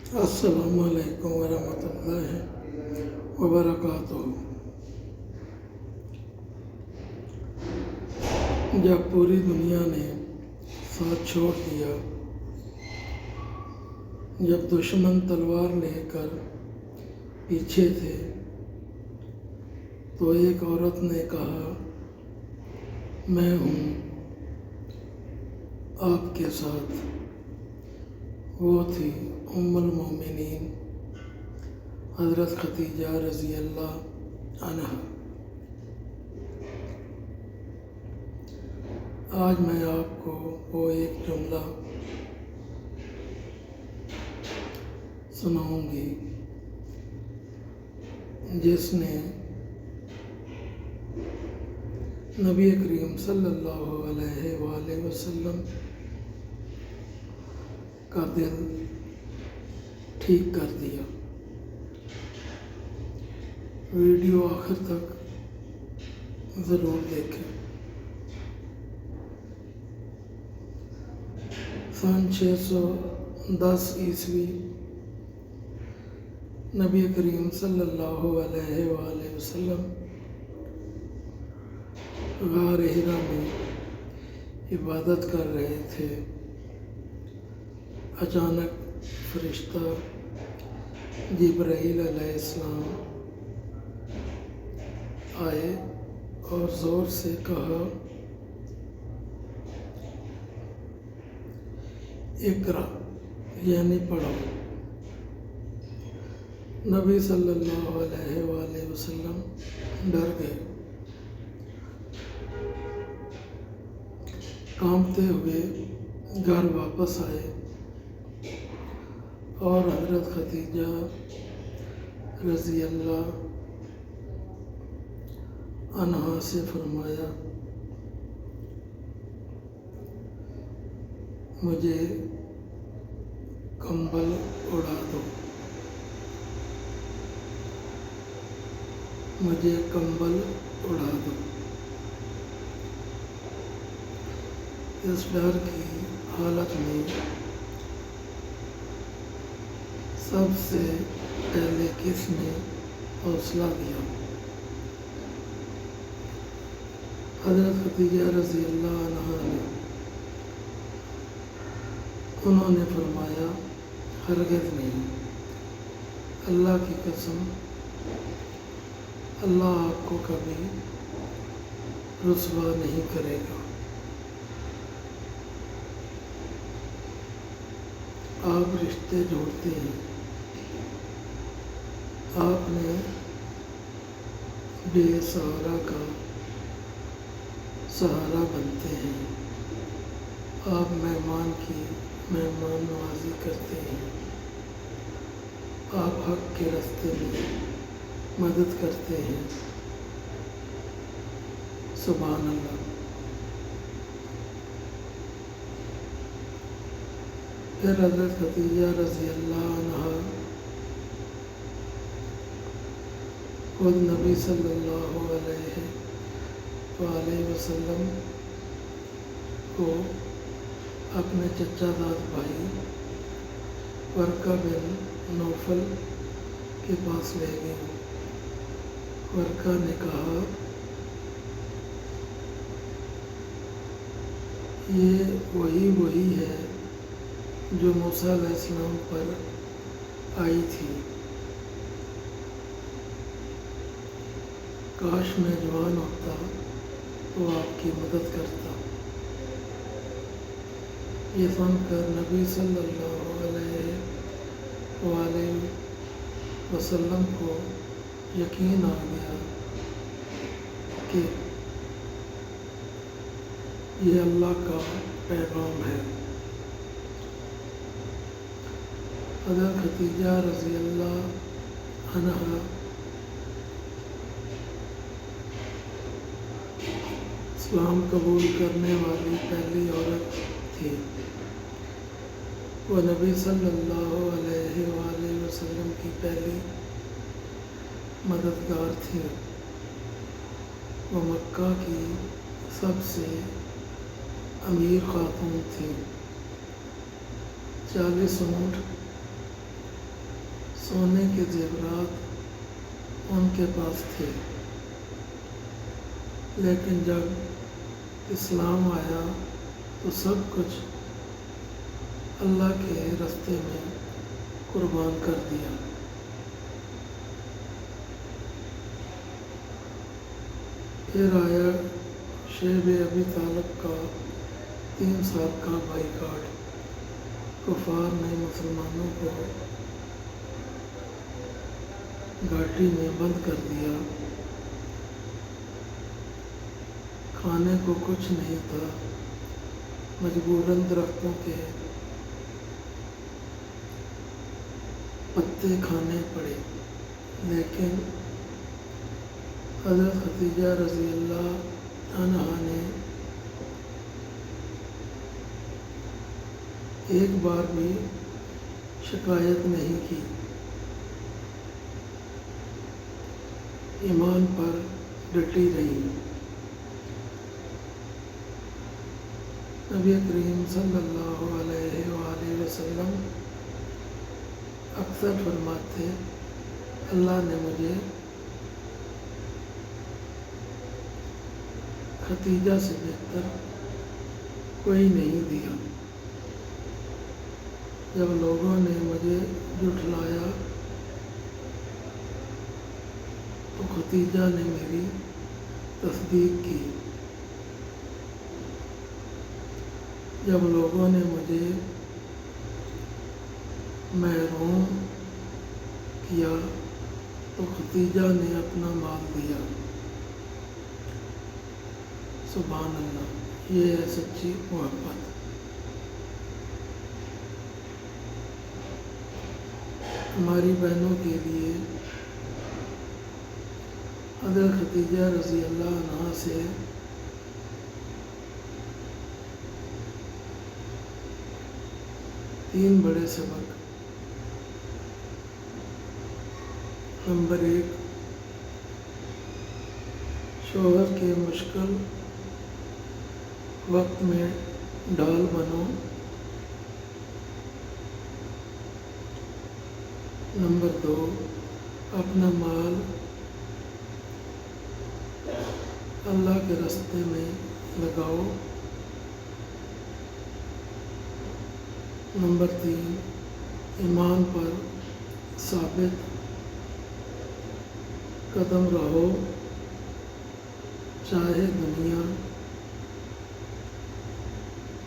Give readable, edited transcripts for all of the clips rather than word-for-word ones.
السلام علیکم ورحمۃ اللہ وبرکاتہ۔ جب پوری دنیا نے ساتھ چھوڑ دیا، جب دشمن تلوار لے کر پیچھے تھے، تو ایک عورت نے کہا، میں ہوں آپ کے ساتھ۔ وہ تھی ام المومنین حضرت خدیجہ رضی اللہ عنہا۔ آج میں آپ کو وہ ایک جملہ سناؤں گی جس نے نبی کریم صلی اللہ علیہ وآلہ وسلم کا دل ٹھیک کر دیا۔ ویڈیو آخر تک ضرور دیکھیں۔ سن 610 عیسوی نبی کریم صلی اللہ علیہ وآلہ وسلم غار حرا میں عبادت کر رہے تھے۔ اچانک فرشتہ جبرائیل علیہ السلام آئے اور زور سے کہا، اقرا، یعنی پڑھو۔ نبی صلی اللہ علیہ وآلہ وسلم ڈر گئے، کانپتے ہوئے گھر واپس آئے اور حضرت خدیجہ رضی اللہ عنہا سے فرمایا، مجھے کمبل اڑا دو، مجھے کمبل اڑا دو۔ اس ڈر کی حالت میں سب سے پہلے کس نے حوصلہ دیا؟ حضرت خدیجہ رضی اللہ عنہا نے۔ انہوں نے فرمایا، ہرگز نہیں، اللہ کی قسم، اللہ آپ کو کبھی رسوا نہیں کرے گا۔ آپ رشتے جوڑتے ہیں، آپ نے بے سہارا کا سہارا بنتے ہیں، آپ مہمان کی مہمان نوازی کرتے ہیں، آپ حق کے راستے میں مدد کرتے ہیں۔ سبحان اللہ۔ پھر حضرت خدیجہ رضی اللہ عنہا خود نبی صلی اللہ علیہ وآلہ وسلم کو اپنے چچا زاد بھائی ورقہ بن نوفل کے پاس لے گئے۔ ورقہ نے کہا، یہ وہی ہے جو موسیٰ علیہ السلام پر آئی تھی، کاش میں جوان ہوتا تو آپ کی مدد کرتا۔ یہ سن کر نبی صلی اللہ علیہ وآلہ وسلم کو یقین آ گیا کہ یہ اللہ کا پیغام ہے۔ حضرت خدیجہ رضی اللہ عنہا اسلام قبول کرنے والی پہلی عورت تھی۔ وہ نبی صلی اللہ علیہ وآلہ وسلم کی پہلی مددگار تھی۔ وہ مکہ کی سب سے امیر خاتون تھی۔ 40 اونٹ سونے کے زیورات ان کے پاس تھے، لیکن جب اسلام آیا تو سب کچھ اللہ کے راستے میں قربان کر دیا۔ پھر آیا شیب ابی طالب کا 3 سال کا بائیکاٹ۔ کفار نے مسلمانوں کو گھاٹی میں بند کر دیا، کھانے کو کچھ نہیں تھا، مجبوراً درختوں کے پتے کھانے پڑے۔ لیکن حضرت خدیجہ رضی اللہ عنہا نے ایک بار بھی شکایت نہیں کی، ایمان پر ڈٹی رہی۔ نبی کریم صلی اللہ علیہ وآلہ وسلم اکثر فرماتے، اللہ نے مجھے خدیجہ سے بہتر کوئی نہیں دیا۔ جب لوگوں نے مجھے جھٹلایا تو خدیجہ نے میری تصدیق کی۔ جب لوگوں نے مجھے محروم کیا تو خدیجہ نے اپنا مال دیا۔ سبحان اللہ، یہ ہے سچی محبت۔ ہماری بہنوں کے لیے حضرت خدیجہ رضی اللہ عنہا سے تین بڑے سبق۔ نمبر 1، شوہر کے مشکل وقت میں ڈھال بنو۔ نمبر 2، اپنا مال اللہ کے راستے میں لگاؤ۔ نمبر 3، ایمان پر ثابت قدم رہو، چاہے دنیا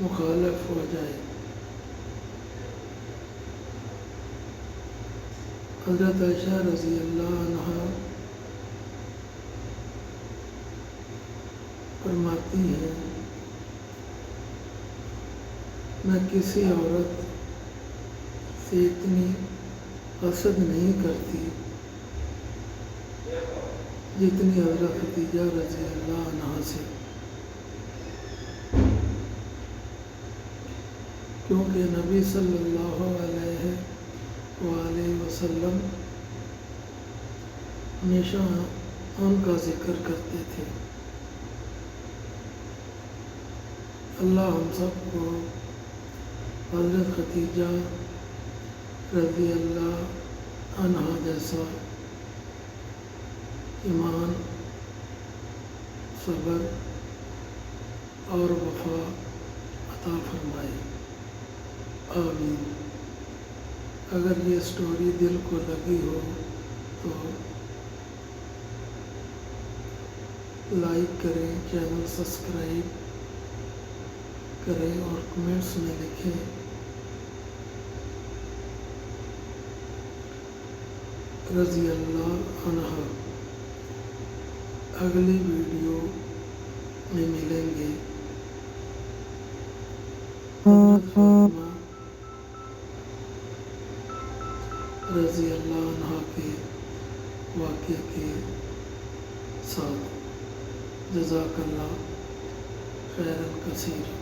مخالف ہو جائے۔ حضرت عائشہ رضی اللہ عنہا فرماتی ہیں، میں کسی عورت سے اتنی حسد نہیں کرتی جتنی حضرت خدیجہ رضی اللہ عنہا سے، کیونکہ نبی صلی اللہ علیہ وآلہ وسلم ہمیشہ ان کا ذکر کرتے تھے۔ اللہ ہم سب کو حضرت خدیجہ رضی اللہ عنہا جیسا ایمان، صبر اور وفا عطا فرمائے، آمین۔ اگر یہ سٹوری دل کو لگی ہو تو لائک کریں، چینل سبسکرائب کریں اور کمنٹس میں لکھیں۔ رضی اللہ عنہا۔ اگلی ویڈیو میں ملیں گے۔ حضرت فاطمہ رضی اللہ عنہا کے واقعے کے ساتھ۔ جزاک اللہ خیرا کثیر۔